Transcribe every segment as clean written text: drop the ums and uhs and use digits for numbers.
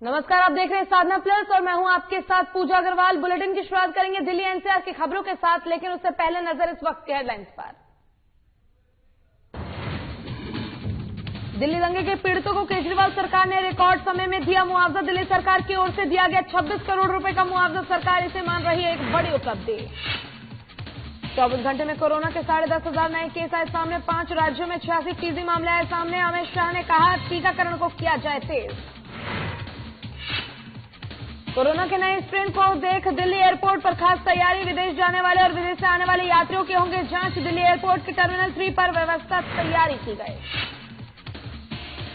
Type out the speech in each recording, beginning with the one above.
नमस्कार, आप देख रहे हैं साधना प्लस और मैं हूं आपके साथ पूजा अग्रवाल। बुलेटिन की शुरुआत करेंगे दिल्ली एनसीआर की खबरों के साथ, लेकिन उससे पहले नजर इस वक्त के हेडलाइंस पर। दिल्ली दंगे के पीड़ितों को केजरीवाल सरकार ने रिकॉर्ड समय में दिया मुआवजा। दिल्ली सरकार की ओर से दिया गया 26 करोड़ रुपए का मुआवजा। सरकार इसे मान रही है एक बड़ी उपलब्धि। 24 घंटे में कोरोना के 10,500 नए केस आए सामने। 5 राज्यों में 86 फीसदी मामले आए सामने। अमित शाह ने कहा टीकाकरण को किया जाए तेज। कोरोना के नए स्ट्रेन को देख दिल्ली एयरपोर्ट पर खास तैयारी। विदेश जाने वाले और विदेश से आने वाले यात्रियों की होंगे जांच। दिल्ली एयरपोर्ट के टर्मिनल 3 पर व्यवस्था तैयारी की गई।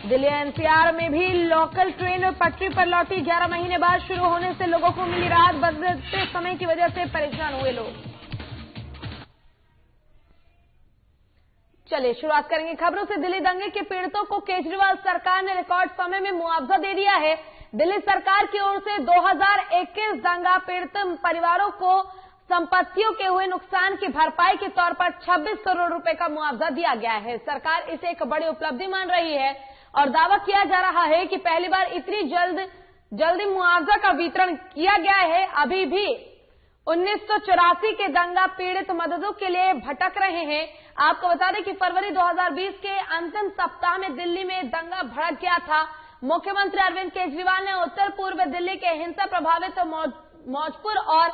दिल्ली एनसीआर में भी लोकल ट्रेन पटरी पर लौटी। 11 महीने बाद शुरू होने से लोगों को मिली राहत। बदलते समय की वजह से परेशान हुए लोग। चलिए शुरुआत करेंगे खबरों से। दिल्ली दंगे के पीड़ितों को केजरीवाल सरकार ने रिकॉर्ड समय में मुआवजा दे दिया है। दिल्ली सरकार की ओर से 2021 दंगा पीड़ित परिवारों को संपत्तियों के हुए नुकसान की भरपाई के तौर पर 26 करोड़ रुपए का मुआवजा दिया गया है। सरकार इसे एक बड़ी उपलब्धि मान रही है और दावा किया जा रहा है कि पहली बार इतनी जल्दी मुआवजा का वितरण किया गया है। अभी भी 1984 के दंगा पीड़ित मददों के लिए भटक रहे हैं। आपको बता दें कि फरवरी 2020 के अंतिम सप्ताह में दिल्ली में दंगा भड़क गया था। मुख्यमंत्री अरविंद केजरीवाल ने उत्तर पूर्व दिल्ली के हिंसा प्रभावित मौजपुर और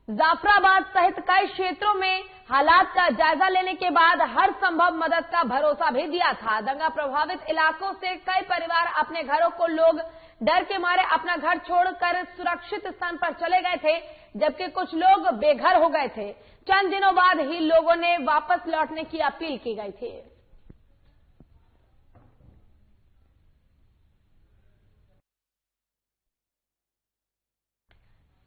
जाफराबाद सहित कई क्षेत्रों में हालात का जायजा लेने के बाद हर संभव मदद का भरोसा भी दिया था। दंगा प्रभावित इलाकों से कई परिवार अपने घरों को लोग डर के मारे अपना घर छोड़कर सुरक्षित स्थान पर चले गए थे, जबकि कुछ लोग बेघर हो गए थे। चंद दिनों बाद ही लोगों ने वापस लौटने की अपील की गई थी।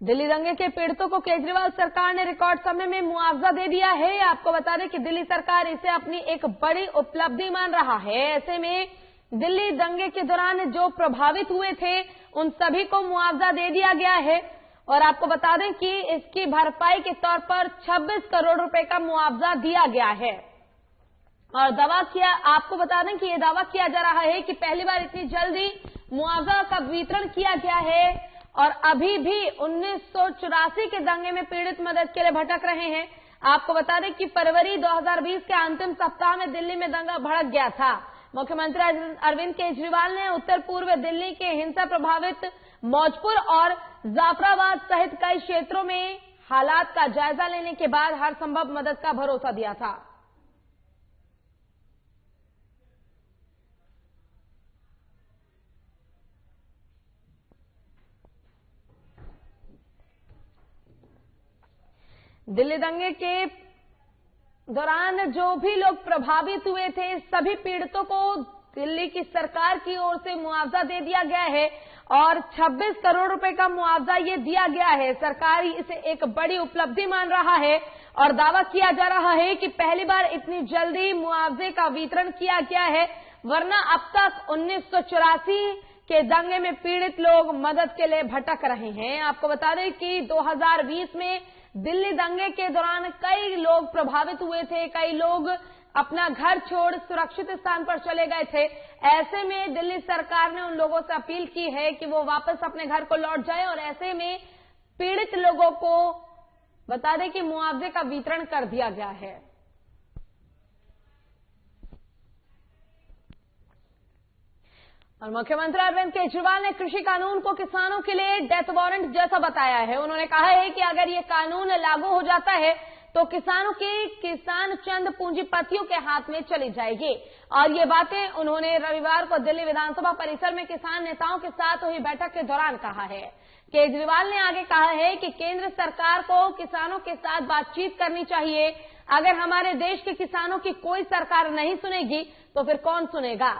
दिल्ली दंगे के पीड़ितों को केजरीवाल सरकार ने रिकॉर्ड समय में मुआवजा दे दिया है। आपको बता दें कि दिल्ली सरकार इसे अपनी एक बड़ी उपलब्धि मान रहा है। ऐसे में दिल्ली दंगे के दौरान जो प्रभावित हुए थे उन सभी को मुआवजा दे दिया गया है और आपको बता दें कि इसकी भरपाई के तौर पर 26 करोड़ रुपए का मुआवजा दिया गया है। और आपको बता दें कि यह दावा किया जा रहा है कि पहली बार इतनी जल्दी मुआवजा का वितरण किया गया है और अभी भी 1984 के दंगे में पीड़ित मदद के लिए भटक रहे हैं। आपको बता दें कि फरवरी 2020 के अंतिम सप्ताह में दिल्ली में दंगा भड़क गया था। मुख्यमंत्री अरविंद केजरीवाल ने उत्तर पूर्व दिल्ली के हिंसा प्रभावित मौजपुर और जाफराबाद सहित कई क्षेत्रों में हालात का जायजा लेने के बाद हर संभव मदद का भरोसा दिया था। दिल्ली दंगे के दौरान जो भी लोग प्रभावित हुए थे सभी पीड़ितों को दिल्ली की सरकार की ओर से मुआवजा दे दिया गया है और 26 करोड़ रुपए का मुआवजा ये दिया गया है। सरकार इसे एक बड़ी उपलब्धि मान रहा है और दावा किया जा रहा है कि पहली बार इतनी जल्दी मुआवजे का वितरण किया गया है, वरना अब तक 1984 के दंगे में पीड़ित लोग मदद के लिए भटक रहे हैं। आपको बता दें कि 2020 में दिल्ली दंगे के दौरान कई लोग प्रभावित हुए थे, कई लोग अपना घर छोड़ सुरक्षित स्थान पर चले गए थे। ऐसे में दिल्ली सरकार ने उन लोगों से अपील की है कि वो वापस अपने घर को लौट जाएं और ऐसे में पीड़ित लोगों को बता दें कि मुआवजे का वितरण कर दिया गया है। और मुख्यमंत्री अरविंद केजरीवाल ने कृषि कानून को किसानों के लिए डेथ वारंट जैसा बताया है। उन्होंने कहा है कि अगर ये कानून लागू हो जाता है तो किसान चंद पूंजीपतियों के हाथ में चली जाएगी। और ये बातें उन्होंने रविवार को दिल्ली विधानसभा परिसर में किसान नेताओं के साथ हुई बैठक के दौरान कहा है। केजरीवाल ने आगे कहा है कि केंद्र सरकार को किसानों के साथ बातचीत करनी चाहिए। अगर हमारे देश के किसानों की कोई सरकार नहीं सुनेगी तो फिर कौन सुनेगा।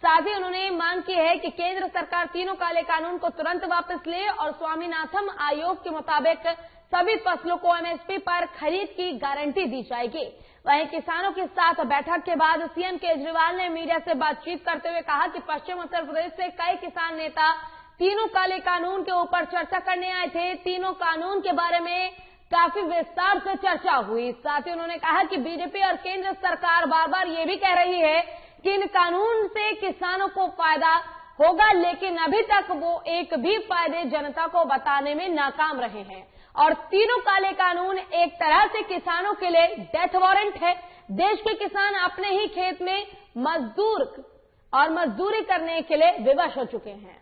साथ ही उन्होंने मांग की है कि केंद्र सरकार तीनों काले कानून को तुरंत वापस ले और स्वामीनाथन आयोग के मुताबिक सभी फसलों को एमएसपी पर खरीद की गारंटी दी जाएगी। वहीं किसानों के साथ बैठक के बाद सीएम केजरीवाल ने मीडिया से बातचीत करते हुए कहा कि पश्चिम उत्तर प्रदेश से कई किसान नेता तीनों काले कानून के ऊपर चर्चा करने आए थे। तीनों कानून के बारे में काफी विस्तार से चर्चा हुई। साथ ही उन्होंने कहा कि बीजेपी और केंद्र सरकार बार बार ये भी कह रही है कि इन कानून से किसानों को फायदा होगा, लेकिन अभी तक वो एक भी फायदे जनता को बताने में नाकाम रहे हैं। और तीनों काले कानून एक तरह से किसानों के लिए डेथ वारंट है। देश के किसान अपने ही खेत में मजदूरी करने के लिए विवश हो चुके हैं।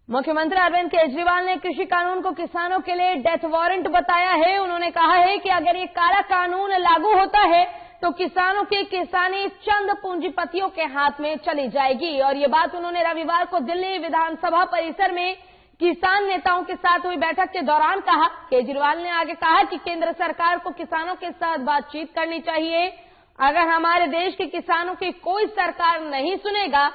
मुख्यमंत्री अरविंद केजरीवाल ने कृषि कानून को किसानों के लिए डेथ वारंट बताया है। उन्होंने कहा है कि अगर ये काला कानून लागू होता है तो किसानों की किसानी चंद पूंजीपतियों के हाथ में चली जाएगी। और ये बात उन्होंने रविवार को दिल्ली विधानसभा परिसर में किसान नेताओं के साथ हुई बैठक के दौरान कहा। केजरीवाल ने आगे कहा कि केंद्र सरकार को किसानों के साथ बातचीत करनी चाहिए। अगर हमारे देश के किसानों की कोई सरकार नहीं सुनेगा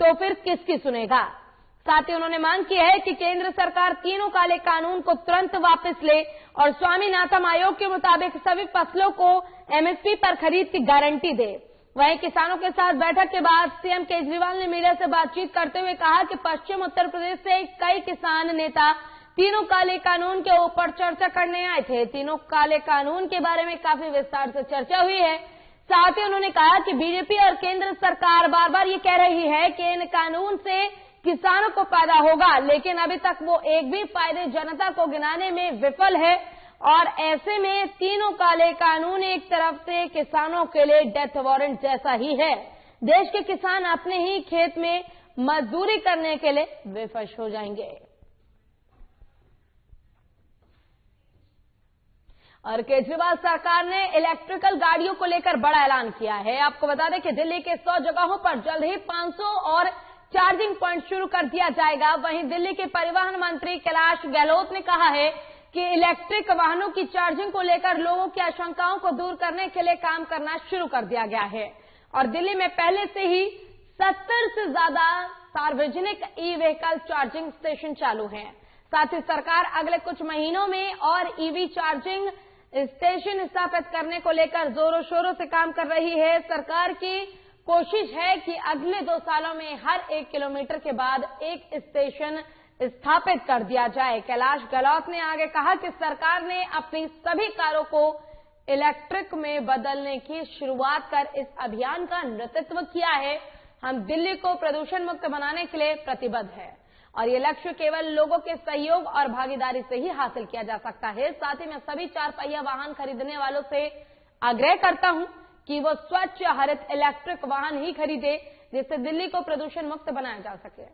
तो फिर किसकी सुनेगा। साथ ही उन्होंने मांग की है कि केंद्र सरकार तीनों काले कानून को तुरंत वापस ले और स्वामीनाथन आयोग के मुताबिक सभी फसलों को एमएसपी पर खरीद की गारंटी दे। वहीं किसानों के साथ बैठक के बाद सीएम केजरीवाल ने मीडिया से बातचीत करते हुए कहा कि पश्चिम उत्तर प्रदेश से कई किसान नेता तीनों काले कानून के ऊपर चर्चा करने आए थे। तीनों काले कानून के बारे में काफी विस्तार से चर्चा हुई है। साथ ही उन्होंने कहा कि बीजेपी और केंद्र सरकार बार बार ये कह रही है कि इन कानून से किसानों को फायदा होगा, लेकिन अभी तक वो एक भी फायदे जनता को गिनाने में विफल है। और ऐसे में तीनों काले कानून एक तरफ से किसानों के लिए डेथ वारंट जैसा ही है। देश के किसान अपने ही खेत में मजदूरी करने के लिए विवश हो जाएंगे। और केजरीवाल सरकार ने इलेक्ट्रिकल गाड़ियों को लेकर बड़ा ऐलान किया है। आपको बता दें कि दिल्ली के 100 जगहों पर जल्द ही 500 और चार्जिंग पॉइंट शुरू कर दिया जाएगा। वहीं दिल्ली के परिवहन मंत्री कैलाश गहलोत ने कहा है कि इलेक्ट्रिक वाहनों की चार्जिंग को लेकर लोगों की आशंकाओं को दूर करने के लिए काम करना शुरू कर दिया गया है। और दिल्ली में पहले से ही 70 से ज्यादा सार्वजनिक ई व्हीकल चार्जिंग स्टेशन चालू हैं। साथ ही सरकार अगले कुछ महीनों में और ईवी चार्जिंग स्टेशन स्थापित करने को लेकर जोरों शोरों से काम कर रही है। सरकार की कोशिश है कि अगले 2 सालों में हर 1 किलोमीटर के बाद एक स्टेशन स्थापित कर दिया जाए। कैलाश गहलोत ने आगे कहा कि सरकार ने अपनी सभी कारों को इलेक्ट्रिक में बदलने की शुरुआत कर इस अभियान का नेतृत्व किया है। हम दिल्ली को प्रदूषण मुक्त बनाने के लिए प्रतिबद्ध है और ये लक्ष्य केवल लोगों के सहयोग और भागीदारी से ही हासिल किया जा सकता है। साथ ही मैं सभी 4 पहिया वाहन खरीदने वालों से आग्रह करता हूं कि वो स्वच्छ हरित इलेक्ट्रिक वाहन ही खरीदे, जिससे दिल्ली को प्रदूषण मुक्त बनाया जा सके।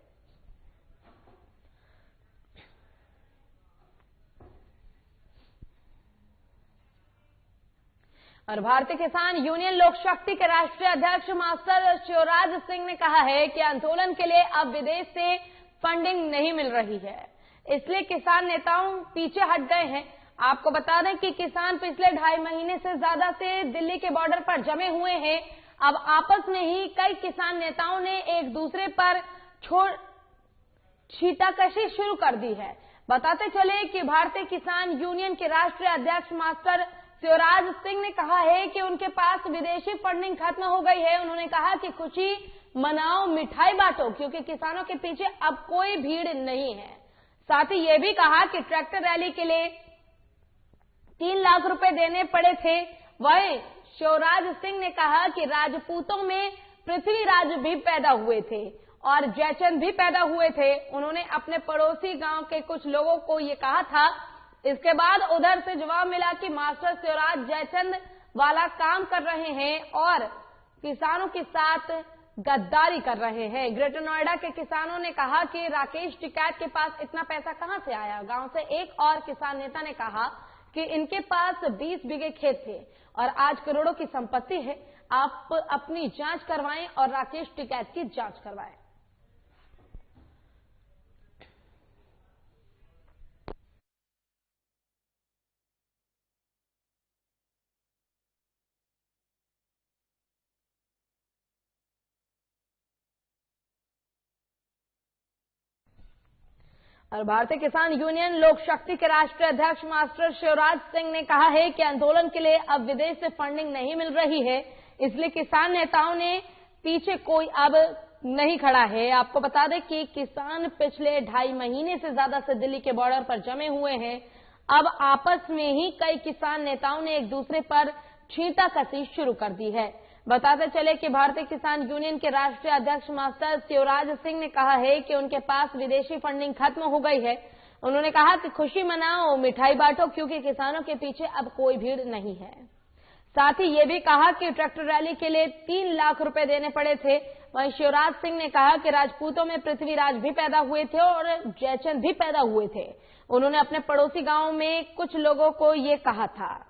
और भारतीय किसान यूनियन लोक शक्ति के राष्ट्रीय अध्यक्ष मास्टर शिवराज सिंह ने कहा है कि आंदोलन के लिए अब विदेश से फंडिंग नहीं मिल रही है, इसलिए किसान नेताओं पीछे हट गए हैं। आपको बता दें कि किसान पिछले 2.5 महीने से ज्यादा से दिल्ली के बॉर्डर पर जमे हुए हैं। अब आपस में ही कई किसान नेताओं ने एक दूसरे पर छींटाकशी शुरू कर दी है। बताते चले कि भारतीय किसान यूनियन के राष्ट्रीय अध्यक्ष मास्टर शिवराज सिंह ने कहा है कि उनके पास विदेशी फंडिंग खत्म हो गई है। उन्होंने कहा कि खुशी मनाओ, मिठाई बांटो, क्योंकि किसानों के पीछे अब कोई भीड़ नहीं है। साथ ही ये भी कहा कि ट्रैक्टर रैली के लिए 3 लाख रुपए देने पड़े थे। वहीं शिवराज सिंह ने कहा कि राजपूतों में पृथ्वीराज भी पैदा हुए थे और जयचंद भी पैदा हुए थे। उन्होंने अपने पड़ोसी गांव के कुछ लोगों को ये कहा था। इसके बाद उधर से जवाब मिला कि मास्टर शिवराज जयचंद वाला काम कर रहे हैं और किसानों के साथ गद्दारी कर रहे हैं। ग्रेटर नोएडा के किसानों ने कहा कि राकेश टिकैत के पास इतना पैसा कहां से आया। गांव से एक और किसान नेता ने कहा कि इनके पास 20 बीघे खेत थे और आज करोड़ों की संपत्ति है। आप अपनी जांच करवाएं और राकेश टिकैत की जांच करवाएं। और भारतीय किसान यूनियन लोक शक्ति के राष्ट्रीय अध्यक्ष मास्टर शिवराज सिंह ने कहा है कि आंदोलन के लिए अब विदेश से फंडिंग नहीं मिल रही है, इसलिए किसान नेताओं ने पीछे कोई अब नहीं खड़ा है। आपको बता दें कि किसान पिछले 2.5 महीने से ज्यादा से दिल्ली के बॉर्डर पर जमे हुए हैं। अब आपस में ही कई किसान नेताओं ने एक दूसरे पर छींटाकशी शुरू कर दी है। बताते चले कि भारतीय किसान यूनियन के राष्ट्रीय अध्यक्ष मास्टर शिवराज सिंह ने कहा है कि उनके पास विदेशी फंडिंग खत्म हो गई है। उन्होंने कहा कि खुशी मनाओ, मिठाई बांटो, क्योंकि किसानों के पीछे अब कोई भीड़ नहीं है। साथ ही ये भी कहा कि ट्रैक्टर रैली के लिए 3 लाख रुपए देने पड़े थे। वहीं शिवराज सिंह ने कहा कि राजपूतों में पृथ्वीराज भी पैदा हुए थे और जयचंद भी पैदा हुए थे। उन्होंने अपने पड़ोसी गांव में कुछ लोगों को ये कहा था।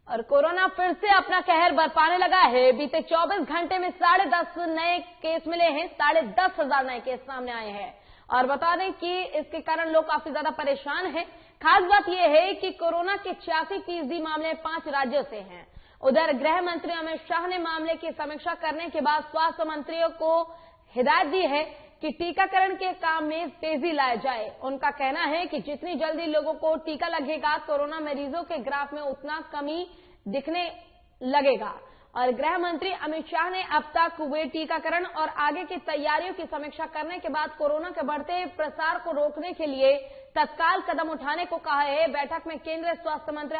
और कोरोना फिर से अपना कहर बरपाने लगा है। बीते 24 घंटे में 10.5 नए केस मिले हैं। 10,500 नए केस सामने आए हैं। और बता दें कि इसके कारण लोग काफी ज्यादा परेशान हैं। खास बात यह है कि कोरोना के 86% मामले 5 राज्यों से हैं। उधर गृह मंत्री अमित शाह ने मामले की समीक्षा करने के बाद स्वास्थ्य मंत्रियों को हिदायत दी है कि टीकाकरण के काम में तेजी लाया जाए। उनका कहना है कि जितनी जल्दी लोगों को टीका लगेगा, कोरोना मरीजों के ग्राफ में उतना कमी दिखने लगेगा। और गृह मंत्री अमित शाह ने अब तक हुए टीकाकरण और आगे की तैयारियों की समीक्षा करने के बाद कोरोना के बढ़ते प्रसार को रोकने के लिए तत्काल कदम उठाने को कहा है। बैठक में केंद्रीय स्वास्थ्य मंत्री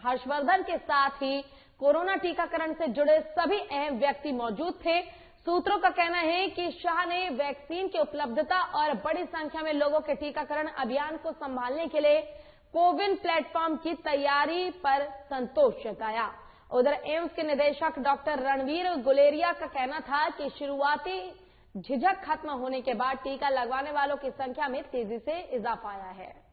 हर्षवर्धन के साथ ही कोरोना टीकाकरण से जुड़े सभी अहम व्यक्ति मौजूद थे। सूत्रों का कहना है कि शाह ने वैक्सीन की उपलब्धता और बड़ी संख्या में लोगों के टीकाकरण अभियान को संभालने के लिए कोविन प्लेटफॉर्म की तैयारी पर संतोष जताया। उधर एम्स के निदेशक डॉक्टर रणवीर गुलेरिया का कहना था कि शुरुआती झिझक खत्म होने के बाद टीका लगवाने वालों की संख्या में तेजी से इजाफा आया है।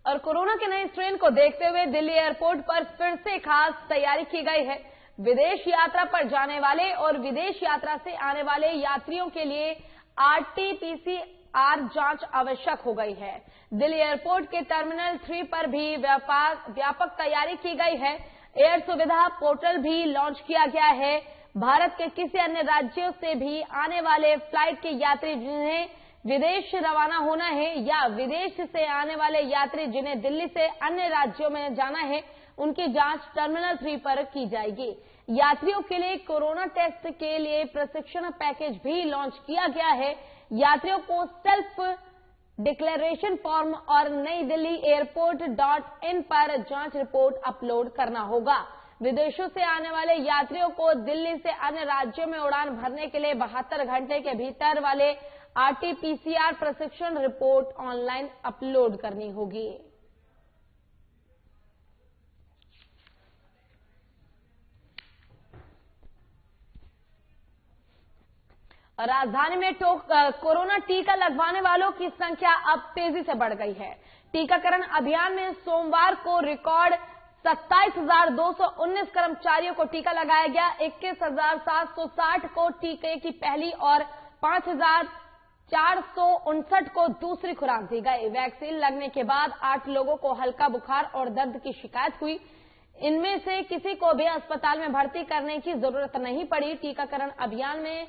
और कोरोना के नए स्ट्रेन को देखते हुए दिल्ली एयरपोर्ट पर फिर से खास तैयारी की गई है। विदेश यात्रा पर जाने वाले और विदेश यात्रा से आने वाले यात्रियों के लिए RT-PCR जांच आवश्यक हो गई है। दिल्ली एयरपोर्ट के टर्मिनल 3 पर भी व्यापक तैयारी की गई है। एयर सुविधा पोर्टल भी लॉन्च किया गया है। भारत के किसी अन्य राज्यों से भी आने वाले फ्लाइट के यात्री जिन्हें विदेश रवाना होना है या विदेश से आने वाले यात्री जिन्हें दिल्ली से अन्य राज्यों में जाना है, उनकी जांच टर्मिनल 3 पर की जाएगी। यात्रियों के लिए कोरोना टेस्ट के लिए प्रशिक्षण पैकेज भी लॉन्च किया गया है। यात्रियों को सेल्फ डिक्लेरेशन फॉर्म और नई दिल्ली एयरपोर्ट.in पर जांच रिपोर्ट अपलोड करना होगा। विदेशों से आने वाले यात्रियों को दिल्ली से अन्य राज्यों में उड़ान भरने के लिए 72 घंटे के भीतर वाले RT-PCR प्रशिक्षण रिपोर्ट ऑनलाइन अपलोड करनी होगी। राजधानी में कोरोना टीका लगवाने वालों की संख्या अब तेजी से बढ़ गई है। टीकाकरण अभियान में सोमवार को रिकॉर्ड 27,219 कर्मचारियों को टीका लगाया गया। 21,760 को टीके की पहली और 5,459 को दूसरी खुराक दी गई। वैक्सीन लगने के बाद 8 लोगों को हल्का बुखार और दर्द की शिकायत हुई। इनमें से किसी को भी अस्पताल में भर्ती करने की जरूरत नहीं पड़ी। टीकाकरण अभियान में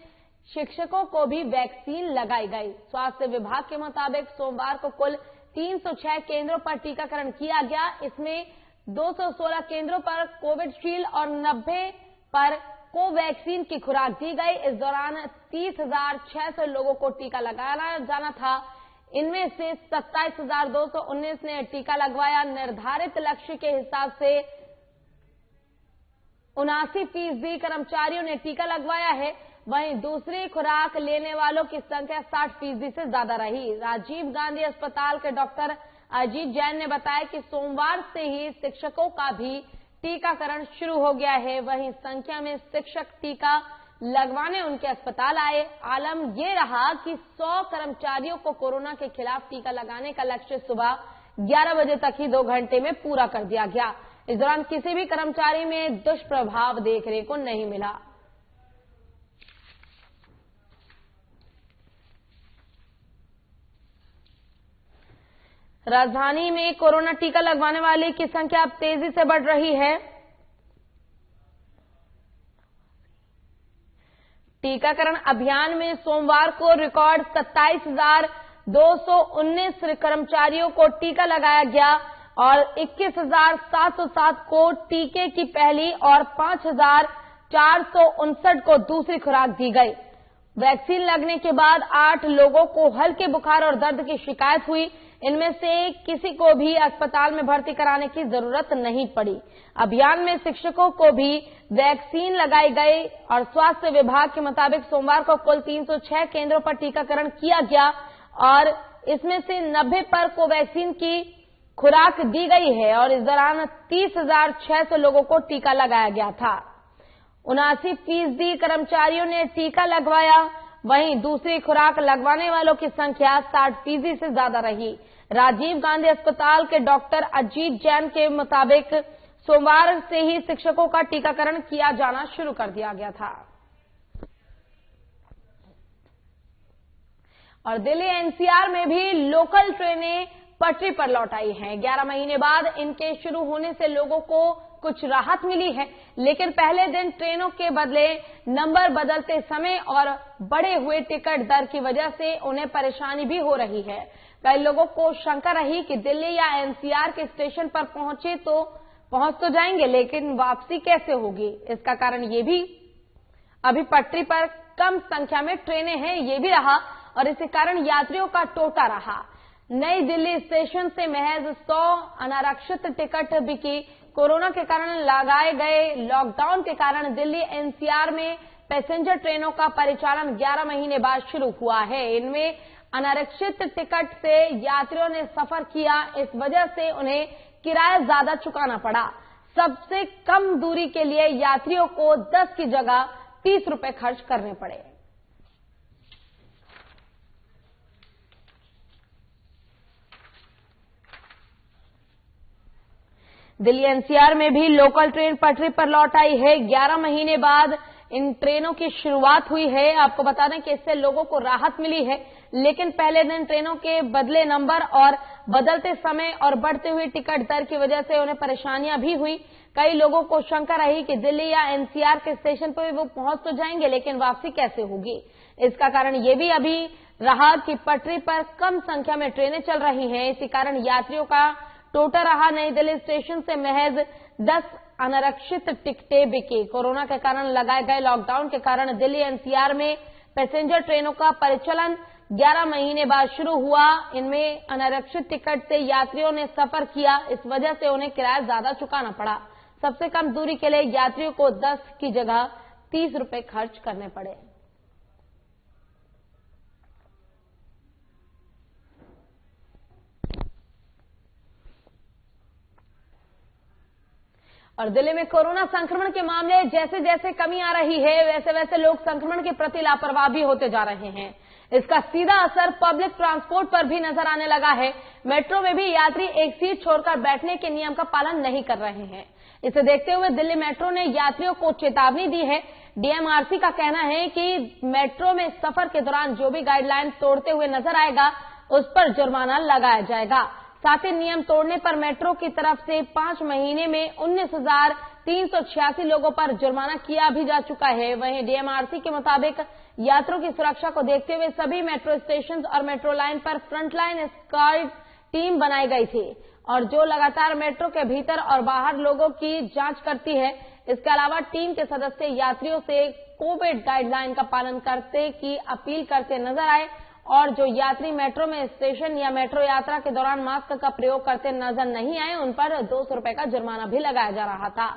शिक्षकों को भी वैक्सीन लगाई गई। स्वास्थ्य विभाग के मुताबिक सोमवार को कुल 306 केंद्रों पर टीकाकरण किया गया। इसमें 216 केंद्रों पर कोविडशील्ड और 90 पर कोवैक्सीन की खुराक दी गई। इस दौरान 30,600 लोगों को टीका लगाया जाना था। इनमें से 27,219 ने टीका लगवाया। निर्धारित लक्ष्य के हिसाब से 79% कर्मचारियों ने टीका लगवाया है। वहीं दूसरी खुराक लेने वालों की संख्या 60% से ज्यादा रही। राजीव गांधी अस्पताल के डॉक्टर अजीत जैन ने बताया कि सोमवार से ही शिक्षकों का भी टीकाकरण शुरू हो गया है। वहीं संख्या में शिक्षक टीका लगवाने उनके अस्पताल आए। आलम ये रहा कि 100 कर्मचारियों को कोरोना के खिलाफ टीका लगाने का लक्ष्य सुबह 11 बजे तक ही 2 घंटे में पूरा कर दिया गया। इस दौरान किसी भी कर्मचारी में दुष्प्रभाव देखने को नहीं मिला। राजधानी में कोरोना टीका लगवाने वाले की संख्या अब तेजी से बढ़ रही है। टीकाकरण अभियान में सोमवार को रिकॉर्ड 27,219 कर्मचारियों को टीका लगाया गया और 21,707 को टीके की पहली और 5,459 को दूसरी खुराक दी गई। वैक्सीन लगने के बाद 8 लोगों को हल्के बुखार और दर्द की शिकायत हुई। इनमें से किसी को भी अस्पताल में भर्ती कराने की जरूरत नहीं पड़ी। अभियान में शिक्षकों को भी वैक्सीन लगाई गई और स्वास्थ्य विभाग के मुताबिक सोमवार को कुल 306 केंद्रों पर टीकाकरण किया गया और इसमें से 90 पर कोवैक्सीन की खुराक दी गई है और इस दौरान 30,600 लोगों को टीका लगाया गया था। 79% कर्मचारियों ने टीका लगवाया। वहीं दूसरी खुराक लगवाने वालों की संख्या 60% से ज्यादा रही। राजीव गांधी अस्पताल के डॉक्टर अजीत जैन के मुताबिक सोमवार से ही शिक्षकों का टीकाकरण किया जाना शुरू कर दिया गया था। और दिल्ली एनसीआर में भी लोकल ट्रेनें पटरी पर लौट आई हैं। 11 महीने बाद इनके शुरू होने से लोगों को कुछ राहत मिली है, लेकिन पहले दिन ट्रेनों के बदले नंबर बदलते समय और बढ़े हुए टिकट दर की वजह से उन्हें परेशानी भी हो रही है। कई लोगों को शंका रही कि दिल्ली या एनसीआर के स्टेशन पर पहुंच तो जाएंगे, लेकिन वापसी कैसे होगी। इसका कारण ये भी अभी पटरी पर कम संख्या में ट्रेनें हैं, ये भी रहा और इसी कारण यात्रियों का टोटा रहा। नई दिल्ली स्टेशन से महज 100 अनारक्षित टिकट बिकी। कोरोना के कारण लगाए गए लॉकडाउन के कारण दिल्ली एनसीआर में पैसेंजर ट्रेनों का परिचालन 11 महीने बाद शुरू हुआ है। इनमें अनारक्षित टिकट से यात्रियों ने सफर किया, इस वजह से उन्हें किराया ज्यादा चुकाना पड़ा। सबसे कम दूरी के लिए यात्रियों को 10 की जगह 30 रुपए खर्च करने पड़े। दिल्ली एनसीआर में भी लोकल ट्रेन पटरी पर लौट आई है। 11 महीने बाद इन ट्रेनों की शुरुआत हुई है। आपको बता दें कि इससे लोगों को राहत मिली है, लेकिन पहले दिन ट्रेनों के बदले नंबर और बदलते समय और बढ़ते हुए टिकट दर की वजह से उन्हें परेशानियां भी हुई। कई लोगों को शंका रही कि दिल्ली या एनसीआर के स्टेशन पर वो पहुंच तो जाएंगे, लेकिन वापसी कैसे होगी। इसका कारण ये भी अभी रहा कि पटरी पर कम संख्या में ट्रेनें चल रही हैं। इसी कारण यात्रियों का टोटा रहा। नई दिल्ली स्टेशन से महज 10 अनारक्षित टिकटें बिकी। कोरोना के कारण लगाए गए लॉकडाउन के कारण दिल्ली एनसीआर में पैसेंजर ट्रेनों का परिचालन 11 महीने बाद शुरू हुआ। इनमें अनारक्षित टिकट से यात्रियों ने सफर किया, इस वजह से उन्हें किराया ज्यादा चुकाना पड़ा। सबसे कम दूरी के लिए यात्रियों को 10 की जगह 30 रुपए खर्च करने पड़े। और दिल्ली में कोरोना संक्रमण के मामले जैसे जैसे कमी आ रही है, वैसे वैसे लोग संक्रमण के प्रति लापरवाह भी होते जा रहे हैं। इसका सीधा असर पब्लिक ट्रांसपोर्ट पर भी नजर आने लगा है। मेट्रो में भी यात्री एक सीट छोड़कर बैठने के नियम का पालन नहीं कर रहे हैं। इसे देखते हुए दिल्ली मेट्रो ने यात्रियों को चेतावनी दी है। डीएमआरसी का कहना है कि मेट्रो में सफर के दौरान जो भी गाइडलाइन तोड़ते हुए नजर आएगा, उस पर जुर्माना लगाया जाएगा। साथ ही नियम तोड़ने पर मेट्रो की तरफ से 5 महीने में 19,386 लोगों पर जुर्माना किया भी जा चुका है। वहीं डीएमआरसी के मुताबिक यात्रियों की सुरक्षा को देखते हुए सभी मेट्रो स्टेशन और मेट्रो लाइन पर फ्रंटलाइन स्क्वाड टीम बनाई गई थी और जो लगातार मेट्रो के भीतर और बाहर लोगों की जांच करती है। इसके अलावा टीम के सदस्य यात्रियों से कोविड गाइडलाइन का पालन करने की अपील करते नजर आए और जो यात्री मेट्रो में स्टेशन या मेट्रो यात्रा के दौरान मास्क का प्रयोग करते नजर नहीं आए, उन पर 200 रुपए का जुर्माना भी लगाया जा रहा था।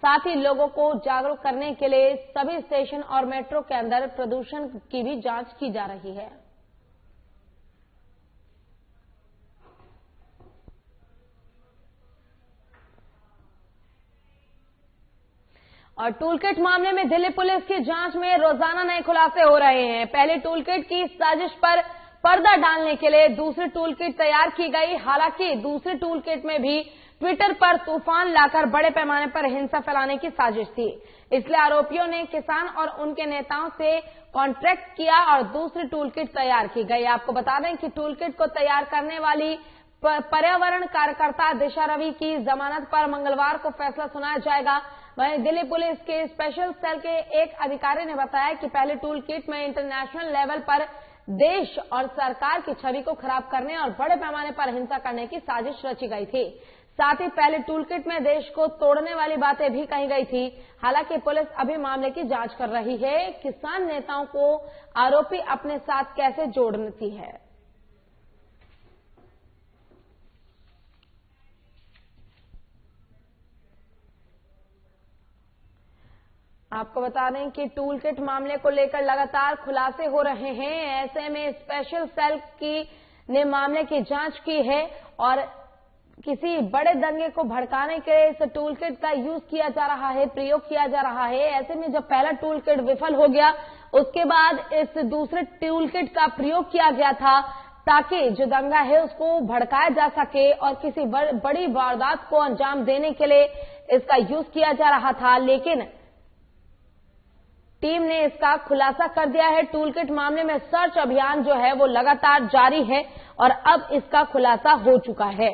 साथ ही लोगों को जागरूक करने के लिए सभी स्टेशन और मेट्रो के अंदर प्रदूषण की भी जांच की जा रही है। और टूलकिट मामले में दिल्ली पुलिस की जांच में रोजाना नए खुलासे हो रहे हैं। पहले टूलकिट की साजिश पर पर्दा डालने के लिए दूसरी टूलकिट तैयार की गई। हालांकि दूसरी टूलकिट में भी ट्विटर पर तूफान लाकर बड़े पैमाने पर हिंसा फैलाने की साजिश थी। इसलिए आरोपियों ने किसान और उनके नेताओं से कॉन्ट्रैक्ट किया और दूसरी टूलकिट तैयार की गई। आपको बता दें कि टूलकिट को तैयार करने वाली पर्यावरण कार्यकर्ता दिशा रवि की जमानत पर मंगलवार को फैसला सुनाया जाएगा। वहीं दिल्ली पुलिस के स्पेशल सेल के एक अधिकारी ने बताया कि पहले टूल किट में इंटरनेशनल लेवल पर देश और सरकार की छवि को खराब करने और बड़े पैमाने पर हिंसा करने की साजिश रची गई थी। साथ ही पहले टूलकिट में देश को तोड़ने वाली बातें भी कही गई थी। हालांकि पुलिस अभी मामले की जांच कर रही है। किसान नेताओं को आरोपी अपने साथ कैसे जोड़ती है। आपको बता दें कि टूलकिट मामले को लेकर लगातार खुलासे हो रहे हैं। ऐसे में स्पेशल सेल ने मामले की जांच की है और किसी बड़े दंगे को भड़काने के लिए इस टूलकिट का यूज किया जा रहा है, प्रयोग किया जा रहा है। ऐसे में जब पहला टूलकिट विफल हो गया, उसके बाद इस दूसरे टूलकिट का प्रयोग किया गया था ताकि जो दंगा है उसको भड़काया जा सके और किसी बड़ी वारदात को अंजाम देने के लिए इसका यूज किया जा रहा था। लेकिन टीम ने इसका खुलासा कर दिया है। टूलकिट मामले में सर्च अभियान जो है वो लगातार जारी है और अब इसका खुलासा हो चुका है।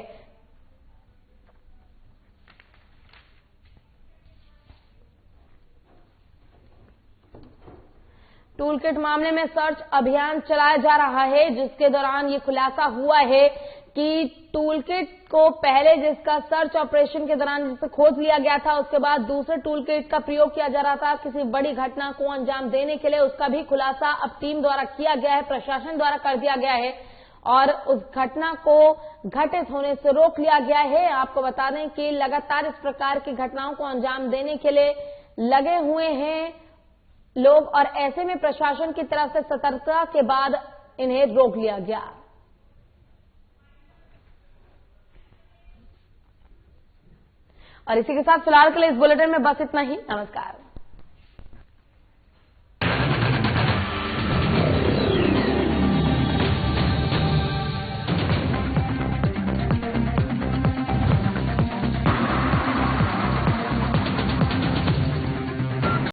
टूलकिट मामले में सर्च अभियान चलाया जा रहा है, जिसके दौरान ये खुलासा हुआ है कि टूलकिट को पहले जिसका सर्च ऑपरेशन के दौरान जिसे खोज लिया गया था, उसके बाद दूसरे टूलकिट का प्रयोग किया जा रहा था किसी बड़ी घटना को अंजाम देने के लिए। उसका भी खुलासा अब टीम द्वारा किया गया है, प्रशासन द्वारा कर दिया गया है और उस घटना को घटित होने से रोक लिया गया है। आपको बता दें कि लगातार इस प्रकार की घटनाओं को अंजाम देने के लिए लगे हुए हैं लोग और ऐसे में प्रशासन की तरफ से सतर्कता के बाद इन्हें रोक लिया गया। और इसी के साथ फिलहाल के लिए इस बुलेटिन में बस इतना ही। नमस्कार।